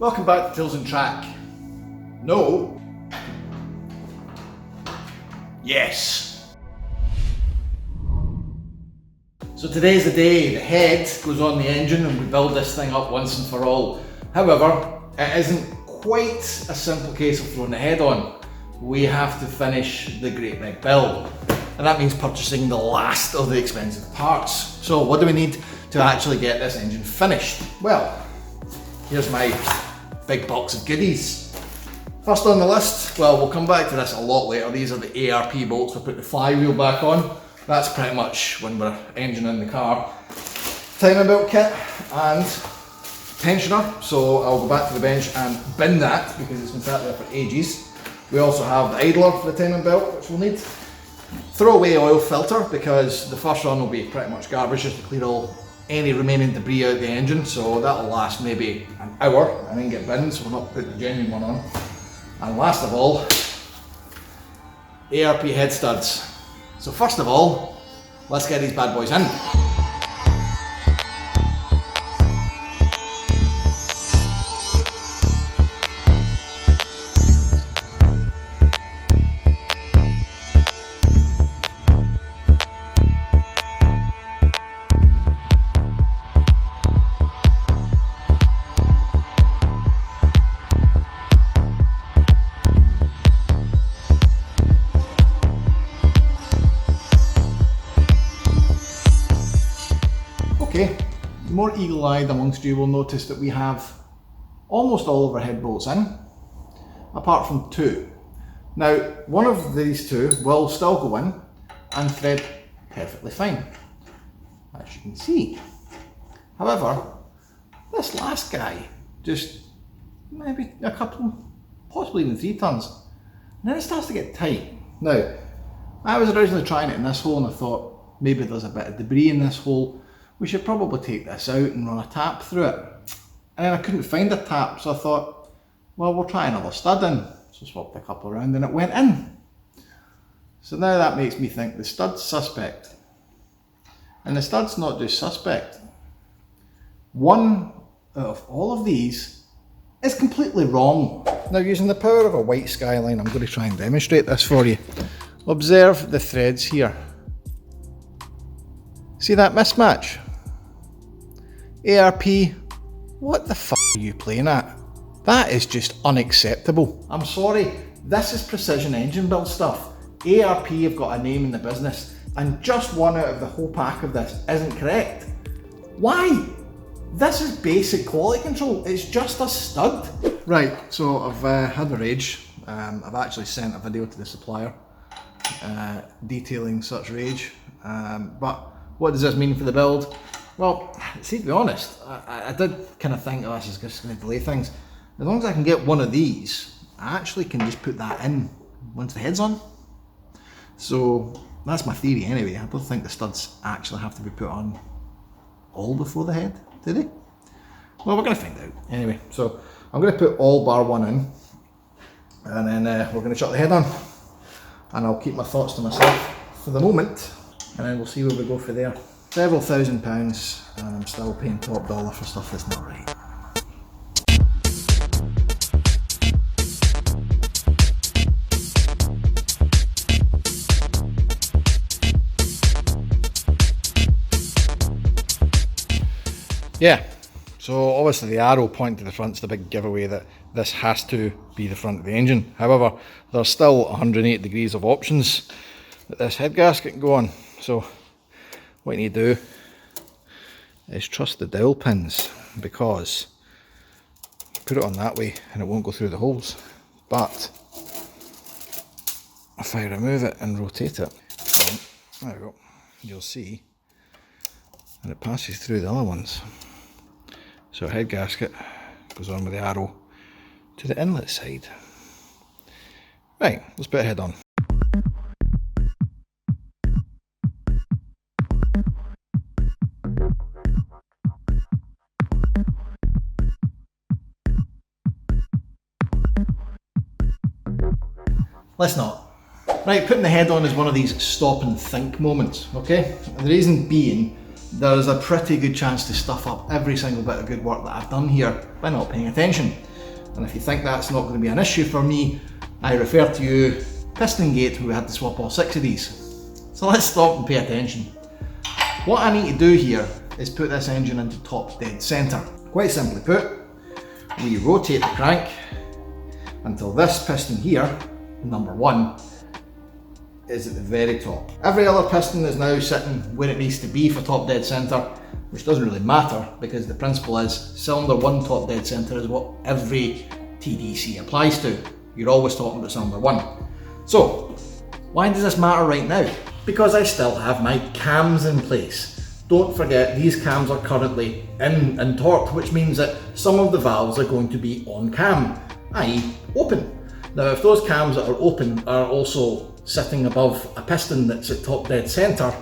Welcome back to Tales on Track. No. Yes. So today's the day. The head goes on the engine and we build this thing up once and for all. However, it isn't quite a simple case of throwing the head on. We have to finish the great big build. And that means purchasing the last of the expensive parts. So what do we need to actually get this engine finished? Well, here's my big box of goodies. First on the list, well, we'll come back to this a lot later. These are the ARP bolts for putting the flywheel back on. That's pretty much when we're engineing the car. Timing belt kit and tensioner. So I'll go back to the bench and bin that because it's been sat there for ages. We also have the idler for the timing belt, which we'll need. Throw away oil filter because the first run will be pretty much garbage just to clear any remaining debris out of the engine, so that'll last maybe an hour and then get binned, so we're not putting the genuine one on. And last of all, ARP head studs. So first of all, let's get these bad boys in. Okay, the more eagle-eyed amongst you will notice that we have almost all of our head bolts in, apart from two. Now, one of these two will still go in and thread perfectly fine, as you can see. However, this last guy, just maybe a couple, possibly even 3 tons, and then it starts to get tight. Now, I was originally trying it in this hole and I thought maybe there's a bit of debris in this hole. We should probably take this out and run a tap through it. And then I couldn't find a tap, so I thought, well, we'll try another stud in. So swapped a couple around and it went in. So now that makes me think the stud's suspect. And the stud's not just suspect. One out of all of these is completely wrong. Now, using the power of a white skyline, I'm going to try and demonstrate this for you. Observe the threads here. See that mismatch? ARP, what the f are you playing at? That is just unacceptable. I'm sorry, this is precision engine build stuff. ARP have got a name in the business, and just one out of the whole pack of this isn't correct. Why? This is basic quality control, it's just a stud. Right, so I've had a rage. I've actually sent a video to the supplier detailing such rage, but what does this mean for the build? Well, see, to be honest, I did kind of think, oh, this is just going to delay things. As long as I can get one of these, I actually can just put that in once the head's on. So that's my theory anyway. I don't think the studs actually have to be put on all before the head, do they? Well, we're going to find out. Anyway, so I'm going to put all bar one in, and then we're going to chuck the head on. And I'll keep my thoughts to myself for the moment. And then we'll see where we go for there. Several £1,000s and I'm still paying top dollar for stuff that's not right. Yeah, so obviously the arrow pointing to the front's the big giveaway that this has to be the front of the engine. However, there's still 108 degrees of options that this head gasket can go on. So what you need to do is trust the dowel pins, because put it on that way and it won't go through the holes. But if I remove it and rotate it, there we go, you'll see and it passes through the other ones. So head gasket goes on with the arrow to the inlet side. Right, let's put a head on. Let's not. Right, putting the head on is one of these stop and think moments, okay? And the reason being, there's a pretty good chance to stuff up every single bit of good work that I've done here by not paying attention. And if you think that's not going to be an issue for me, I refer to you piston gate where we had to swap all 6 of these. So let's stop and pay attention. What I need to do here is put this engine into top dead centre. Quite simply put, we rotate the crank until this piston here, number 1, is at the very top. Every other piston is now sitting where it needs to be for top dead centre, which doesn't really matter because the principle is cylinder 1 top dead centre is what every TDC applies to. You're always talking about cylinder 1. So, why does this matter right now? Because I still have my cams in place. Don't forget, these cams are currently in and torqued, which means that some of the valves are going to be on cam, i.e. open. Now, if those cams that are open are also sitting above a piston that's at top dead centre,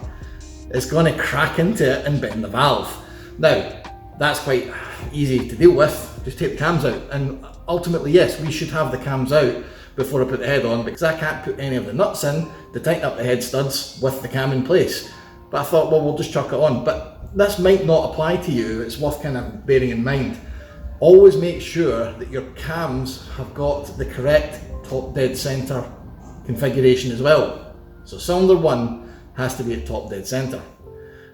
it's going to crack into it and bend the valve. Now, that's quite easy to deal with. Just take the cams out, and ultimately, yes, we should have the cams out before I put the head on, because I can't put any of the nuts in to tighten up the head studs with the cam in place. But I thought, well, we'll just chuck it on. But this might not apply to you. It's worth kind of bearing in mind. Always make sure that your cams have got the correct top dead centre configuration as well. So cylinder 1 has to be at top dead centre.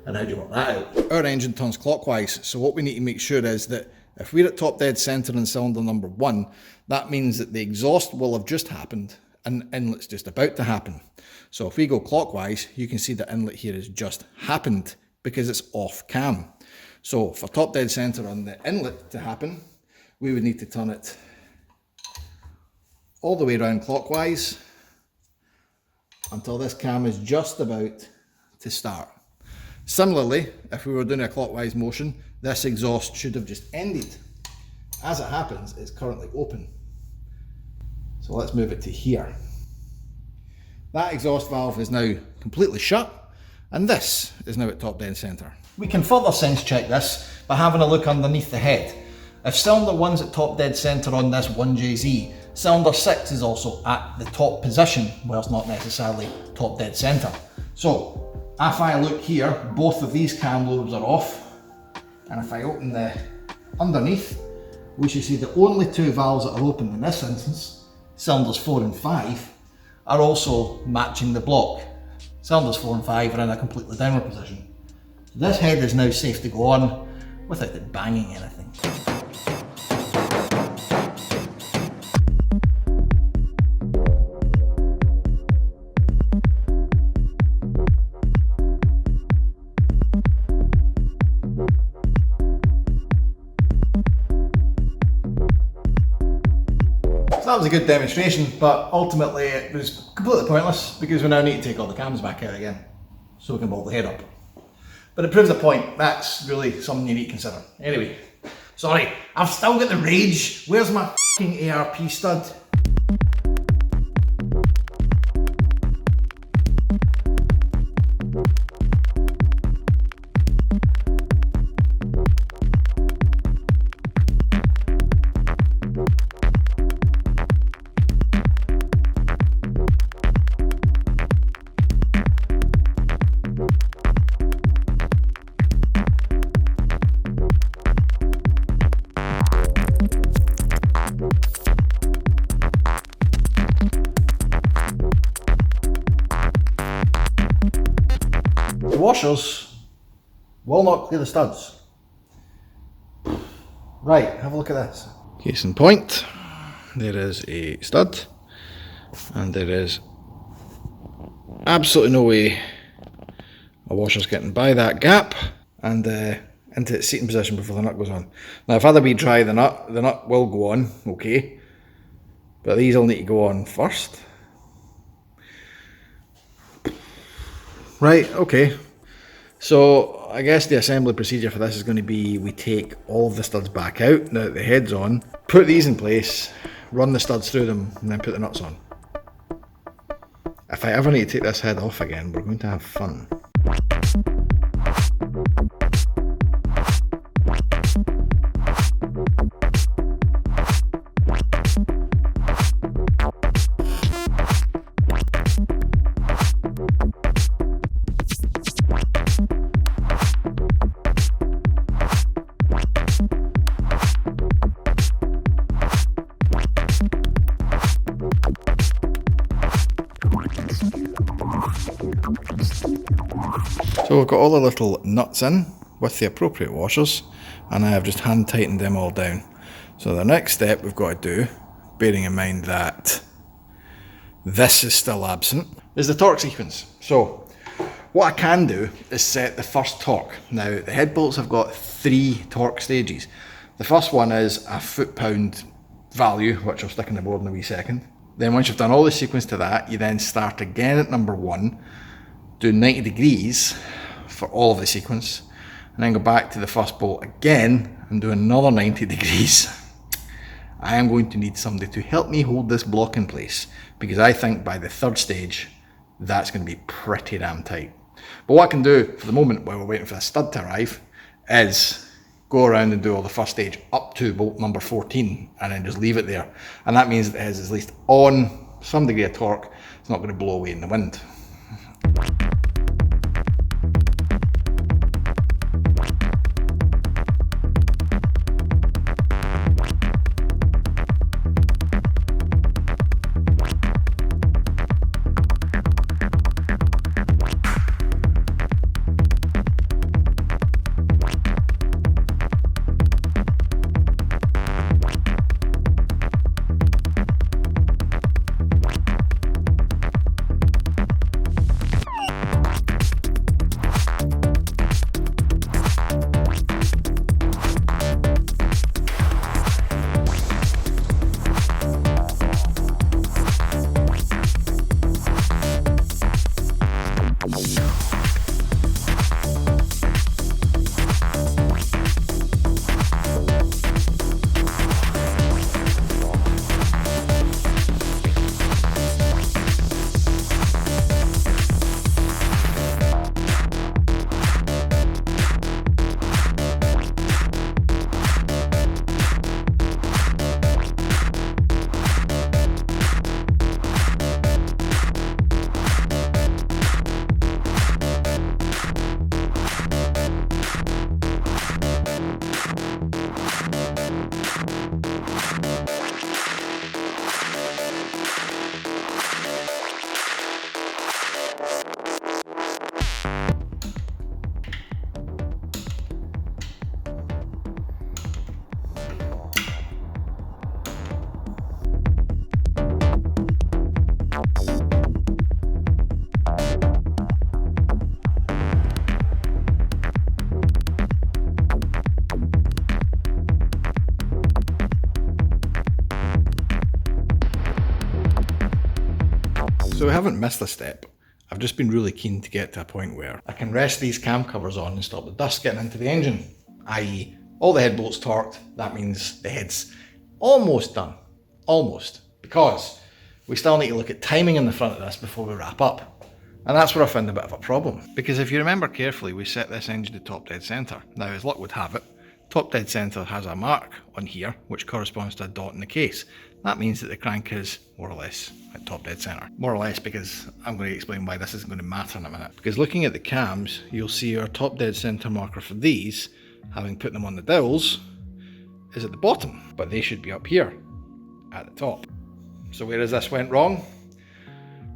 And how do you work that out? Our engine turns clockwise, so what we need to make sure is that if we're at top dead centre in cylinder number 1, that means that the exhaust will have just happened and the inlet's just about to happen. So if we go clockwise, you can see the inlet here has just happened because it's off cam. So for top dead centre on the inlet to happen, we would need to turn it all the way around clockwise until this cam is just about to start. Similarly, if we were doing a clockwise motion, this exhaust should have just ended. As it happens, it's currently open. So let's move it to here. That exhaust valve is now completely shut, and this is now at top dead centre. We can further sense check this by having a look underneath the head. If cylinder 1's at top dead centre on this 1JZ, cylinder 6 is also at the top position, whilst not necessarily top dead centre. So if I look here, both of these cam lobes are off, and if I open the underneath, we should see the only 2 valves that are open in this instance, cylinders 4 and 5, are also matching the block. Cylinders 4 and 5 are in a completely downward position. This head is now safe to go on without it banging anything. So that was a good demonstration, but ultimately it was completely pointless because we now need to take all the cams back out again so we can bolt the head up. But it proves the point. That's really something you need to consider. Anyway, sorry, I've still got the rage. Where's my f***ing ARP stud? The washers will not clear the studs. Right, have a look at this. Case in point, there is a stud, and there is absolutely no way a washer's getting by that gap and into its seating position before the nut goes on. Now if other be dry, the nut will go on, okay, but these will need to go on first. Right, okay. So I guess the assembly procedure for this is going to be we take all of the studs back out, now that the head's on, put these in place, run the studs through them, and then put the nuts on. If I ever need to take this head off again, we're going to have fun. So we've got all the little nuts in with the appropriate washers, and I have just hand tightened them all down. So the next step we've got to do, bearing in mind that this is still absent, is the torque sequence. So what I can do is set the first torque. Now the head bolts have got 3 torque stages. The first one is a foot-pound value, which I'll stick in the board in a wee second. Then once you've done all the sequence to that, you then start again at number 1, do 90 degrees for all of the sequence, and then go back to the first bolt again and do another 90 degrees. I am going to need somebody to help me hold this block in place, because I think by the 3rd stage that's going to be pretty damn tight. But what I can do for the moment while we're waiting for the stud to arrive is go around and do all the first stage up to bolt number 14 and then just leave it there, and that means that it is at least on some degree of torque. It's not going to blow away in the wind. So we haven't missed a step. I've just been really keen to get to a point where I can rest these cam covers on and stop the dust getting into the engine, i.e. all the head bolts torqued. That means the head's almost done, almost, because we still need to look at timing in the front of this before we wrap up. And that's where I found a bit of a problem. Because if you remember carefully, we set this engine to top dead centre. Now, as luck would have it, top dead centre has a mark on here which corresponds to a dot in the case. That means that the crank is more or less at top dead centre. More or less, because I'm going to explain why this isn't going to matter in a minute. Because looking at the cams, you'll see our top dead centre marker for these, having put them on the dowels, is at the bottom, but they should be up here at the top. So where has this went wrong?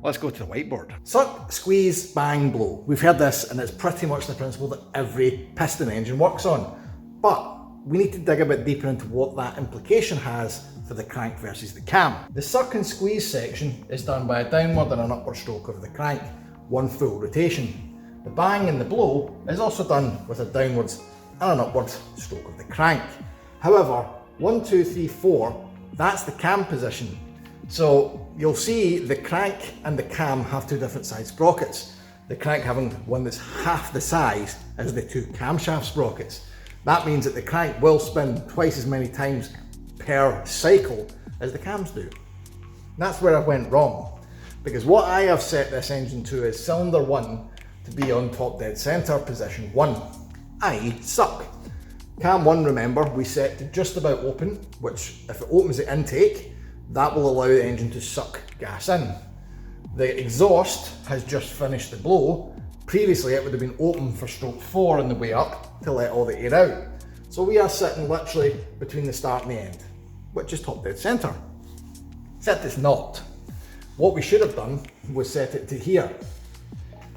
Let's go to the whiteboard. Suck, squeeze, bang, blow. We've heard this, and it's pretty much the principle that every piston engine works on. But we need to dig a bit deeper into what that implication has for the crank versus the cam. The suck and squeeze section is done by a downward and an upward stroke of the crank, one full rotation. The bang and the blow is also done with a downwards and an upward stroke of the crank. However, 1, 2, 3, 4, that's the cam position. So you'll see the crank and the cam have two different side sprockets. The crank having one that's half the size as the two camshaft sprockets. That means that the crank will spin twice as many times per cycle as the cams do. That's where I went wrong, because what I have set this engine to is cylinder 1 to be on top dead centre position 1, i.e. suck. Cam 1, remember, we set to just about open, which if it opens the intake, that will allow the engine to suck gas in. The exhaust has just finished the blow. Previously it would have been open for stroke 4 on the way up to let all the air out. So we are sitting literally between the start and the end, which is top dead centre. Except it's not. What we should have done was set it to here.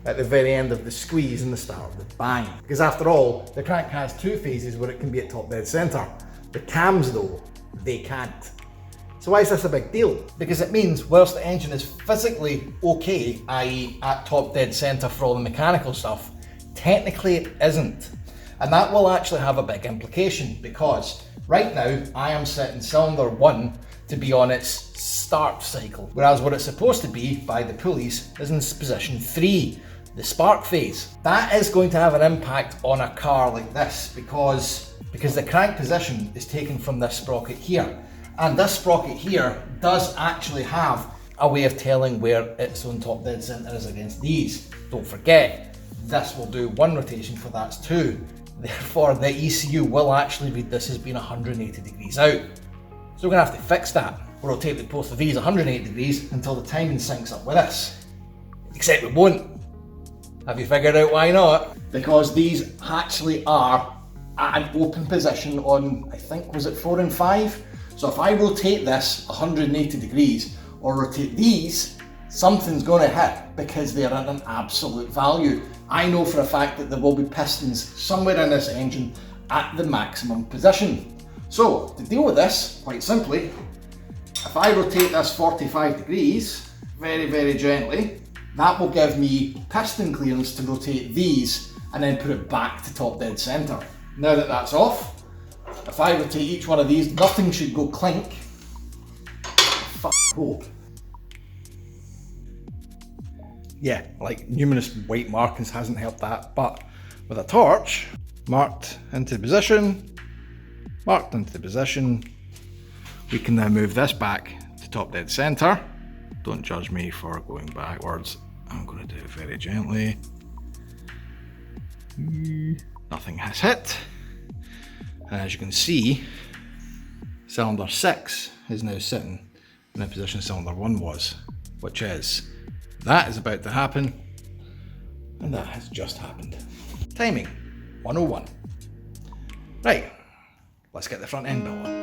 at the very end of the squeeze and the start of the bang. Because after all, the crank has two phases where it can be at top dead center. The cams though, they can't. So why is this a big deal? Because it means whilst the engine is physically okay, i.e. at top dead center for all the mechanical stuff, technically it isn't. And that will actually have a big implication, because right now I am setting cylinder 1 to be on its start cycle, whereas what it's supposed to be by the pulleys is in position 3, the spark phase. That is going to have an impact on a car like this, because the crank position is taken from this sprocket here. And this sprocket here does actually have a way of telling where its on top dead center is against these. Don't forget, this will do 1 rotation for that's 2. Therefore, the ECU will actually read this as being 180 degrees out. So we're gonna have to fix that. We'll rotate both of these 180 degrees until the timing syncs up with this. Except it won't. Have you figured out why not? Because these actually are at an open position on, I think, was it 4 and 5? So if I rotate this 180 degrees or rotate these, something's going to hit because they're at an absolute value. I know for a fact that there will be pistons somewhere in this engine at the maximum position. So to deal with this, quite simply, if I rotate this 45 degrees, very, very gently, that will give me piston clearance to rotate these and then put it back to top dead center. Now that that's off, if I rotate each one of these, nothing should go clink. Hope. Yeah, like numerous white markings hasn't helped that, but with a torch, marked into position, marked into position, we can now move this back to top dead center. Don't judge me for going backwards. I'm going to do it very gently. Nothing has hit. And as you can see, cylinder 6 is now sitting in the position cylinder 1 was, which is, that is about to happen, and that has just happened. Timing, 101. Right, let's get the front end built on.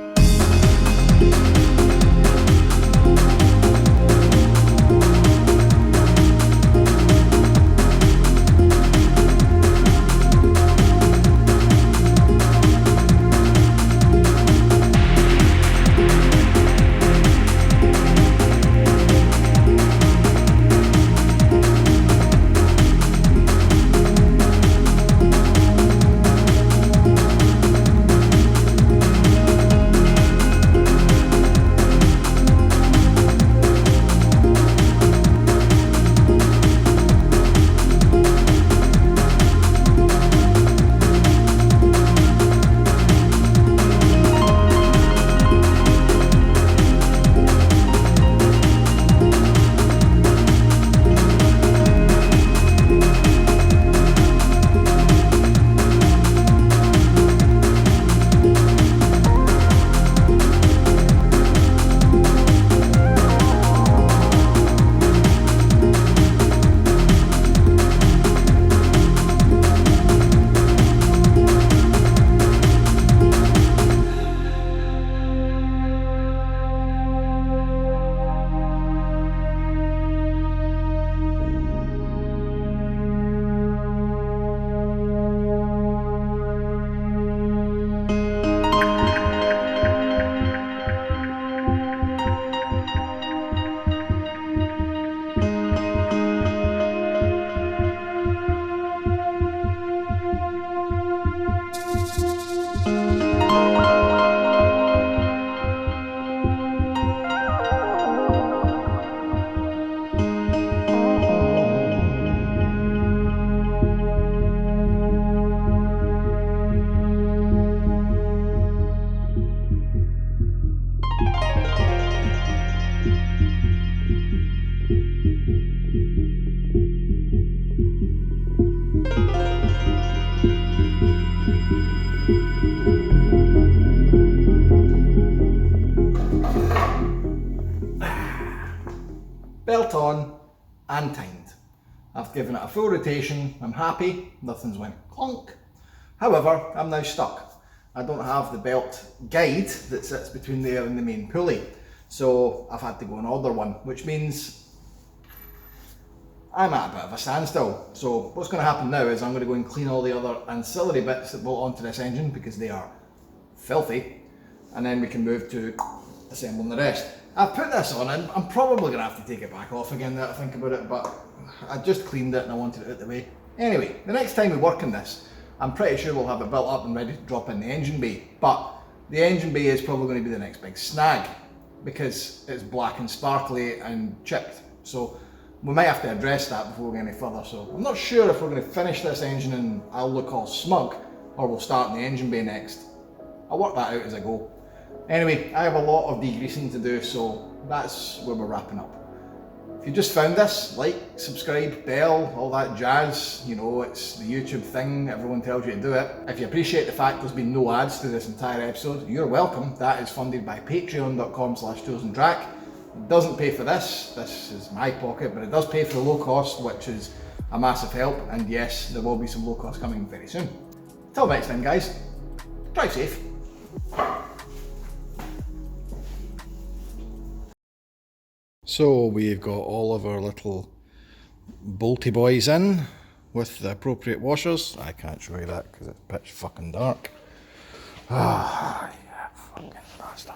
Belt on and timed. I've given it a full rotation, I'm happy, nothing's went clonk. However, I'm now stuck. I don't have the belt guide that sits between there and the main pulley. So I've had to go and order one, which means I'm at a bit of a standstill. So what's going to happen now is I'm going to go and clean all the other ancillary bits that bolt onto this engine because they are filthy, and then we can move to assembling the rest. I've put this on and I'm probably going to have to take it back off again now that I think about it, but I just cleaned it and I wanted it out of the way. Anyway, the next time we work on this, I'm pretty sure we'll have it built up and ready to drop in the engine bay, but the engine bay is probably going to be the next big snag because it's black and sparkly and chipped. So we might have to address that before we go any further. So I'm not sure if we're going to finish this engine and I'll look all smug, or we'll start in the engine bay next. I'll work that out as I go. Anyway, I have a lot of degreasing to do, so that's where we're wrapping up. If you just found this, like, subscribe, bell, all that jazz. You know, it's the YouTube thing, everyone tells you to do it. If you appreciate the fact there's been no ads through this entire episode, you're welcome. That is funded by patreon.com/chosentrack. It doesn't pay for this is my pocket, but it does pay for the low cost, which is a massive help. And yes, there will be some low cost coming very soon. Till next time, guys, drive safe. So we've got all of our little bolty boys in with the appropriate washers. I can't show you that because it's pitch fucking dark. Ah, yeah, fucking bastard.